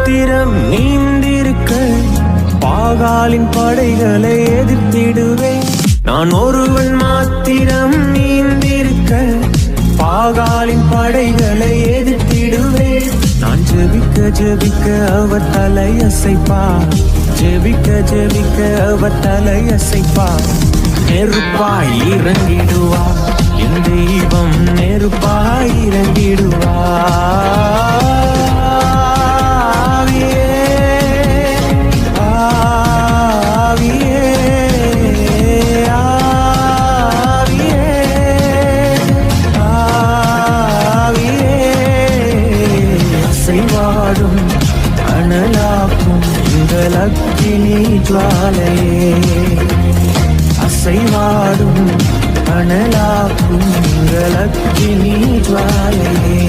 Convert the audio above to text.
மாத்திரம் நீந்திருக்க பாகாலின் படைகளை எதிர்த்திடுவேன். நான் ஒருவன் மாத்திரம் நீந்திருக்க பாகாலின் படைகளை எதிர்த்திடுவேன். நான் ஜெபிக்க ஜெபிக்க அவர் தலையசைப்பார், ஜெபிக்க ஜெபிக்க அவர் தலையசைப்பார். நெருப்பாய் இறங்கிடுவார் என் தெய்வம், நெருப்பாய் இறங்கிடுவார். அசைவாடும் அனலாக்கும் எங்கள் அக்கினி ஜுவாலையே, அசைவாடும் அனலாக்கும் எங்கள் அக்கினி ஜுவாலையே.